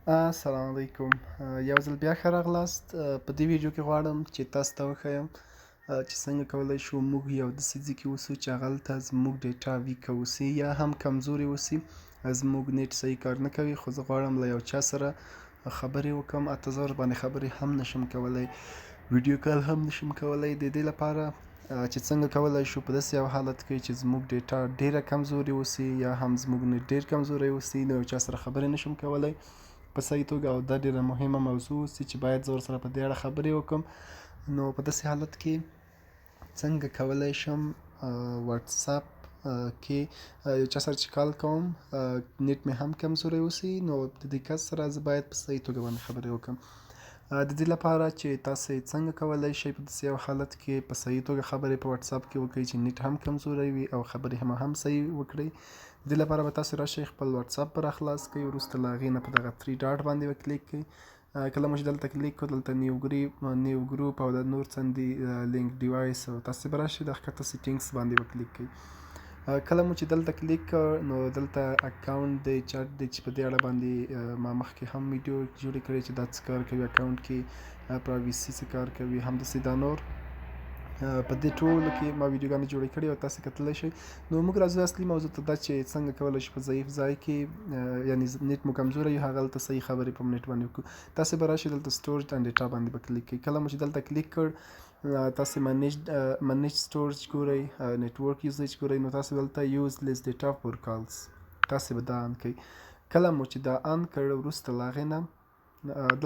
السلام علیکم. یو ځل بیا ښه راغلاست. په دې ویډیو کې غواړم چې تاسو ته وښیم چې څنګه کولی شو موږ یو داسې ځای کې اوسو چې هغلته زموږ ډیټا ویکه اوسي یا هم کمزورې اوسي، زموږ نیټ صحیح کار نه کوي، خو زه غواړم له یو چا سره خبرې وکړم. اته زه ورباندې خبرې هم نشم کولی، ویډیو کال هم نشم کولی. د دې لپاره چې څنګه کولی شو په داسې یو حالت کې چې زموږ ډیټا ډیره کمزورې اوسي یا هم زموږ نیټ ډیر کمزوری اوسي، له یو چا سره خبرې نشم کولی په صحیح توګه، او دا ډیره مهمه موضوع اوسي چې باید زه ورسره په دې اړه خبرې وکړم. نو په داسې حالت کې څنګه کولی شم واتساپ کې یو چا سره چې کال کوم نیټ مې هم کمزوری اوسي، نو د دې کس سره زه باید په صحیح توګه باندې خبرې وکړم. د دې لپاره چې تاسې څنګه کولی شئ په داسې یو حالت کې په صحیح توګه خبرې په واتساپ کې وکړئ چې نیټ هم کمزوری وي او خبرې هم صحیح وکړئ. د دې لپاره به تاسې راشئ خپل واتساپ به راخلاص کړئ، وروسته له هغې نه په دغه 3 ډاټ باندې به کلیک کړئ. کله مو چې دلته کلیک کړو، دلته نیو ګروپ او د نور څندې لینک ډیوایس، او تاسې به راشئ د ښکته سیټینګس باندې به کلیک کړئ. کله مو چې دلته کلیک کړ، نو دلته اکاونټ دی، چټ دی، چې په دې اړه باندې ما مخکې هم ویډیو جوړې کړې چې دا څه کار کوي، اکاونټ کې پرایویسي څه کار کوي، همداسې دا نور په دې ټولو کې ما ویډیوګانې جوړې کړې او تاسې کتلی شئ. نو موږ راځو اصلي موضوع ته، دا چې څنګه کولی شو په ضعیف ځای کې یعنې نیټ مو کمزوری وي هغلته صحیح خبرې په نیټ باندې وکړو. تاسې به راشئ دلته سټورج اینډ ډیټا باندې به کلیک کړئ. کله مو چې دلته کلیک کړ، تاسې منیج سټورج ګورئ، نیټورک یوزیج ګورئ، نو تاسې دلته یوز لیس ډیټا فور کالز تاسې به دا ان کړئ. کله مو چې دا ان کړ، وروسته له هغې نه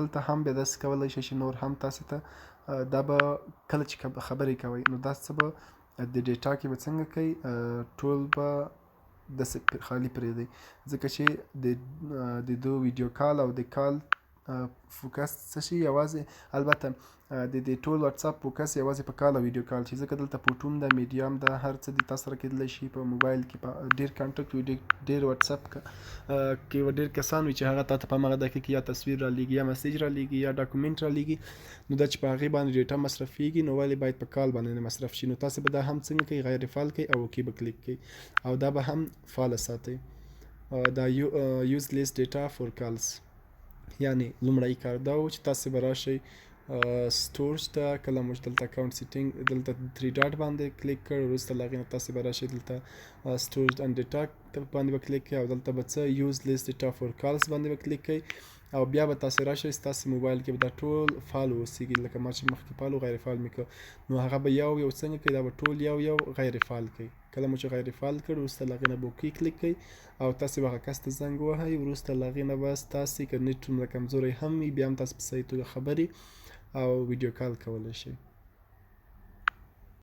دلته هم بیا داسې کولی شئ چې نور هم تاسې ته دا به کله چې خبرې کوئ، نو دا څه به د ډیټا کې به څنګه کوئ، ټول به داسې خالي پرېږدئ، ځکه چې د دو ویډیو کال او د کال فوکس څه شي یوازې، البته د دې ټول واتساپ فوکس یوازې په کال او ویډیو کال شي، ځکه دلته فوټون ده، میډیم ده، هر څه دي تاسو سره کېدلی شي په موبایل کې په ډېر کانټکټ وي، ډېر واتساپ کې ډېر کسان وي چې هغه تا ته په همغه دقیقه کې یا تصویر رالیږي یا میسیج رالیږي یا ډاکومنټ رالیږي، نو دا چې په هغې باندې ډیټا مصرفیږي، نو ولې باید په کال باندې نه مصرف شي. نو تاسې به دا هم څنګه کوئ، غیر فعال کوئ او اوکې به کلیک کوئ او دا به هم فعاله ساتئ. دا یوز لیس ډیټا فور کالز، یعنې لومړی کار دا و چې تاسې به راشئ سټورج ته. کله مو چې دلته اکاونټ سیټینګ دلته 3 ډاټ باندې کلیک کړ، وروسته له هغې نه تاسې به راشئ دلته سټورج اینډ ډیټا باندې به کلیک کړئ او دلته به څه یوز لیس ډیټا فور کالز باندې به کلیک کړئ او بیا به تاسې راشئ، ستاسې موبایل کې به دا ټول فعال واوسیږي، لکه ما چې مخکې فعال و غیر فعال مې کړ، نو هغه به یو څنګه کوئ، دا به ټول یو غیر فعال کوئ. کله مو چې غیر فعال کړ، وروسته له هغې نه به اوکې کلیک کوئ او تاسې به هغه کس ته زنګ ووهئ. وروسته له هغې نه به ستاسې که نیټ دومره کمزوری هم وي، بیا هم تاسې په صحیح توګه خبرې او ویډیو کال کولی شئ.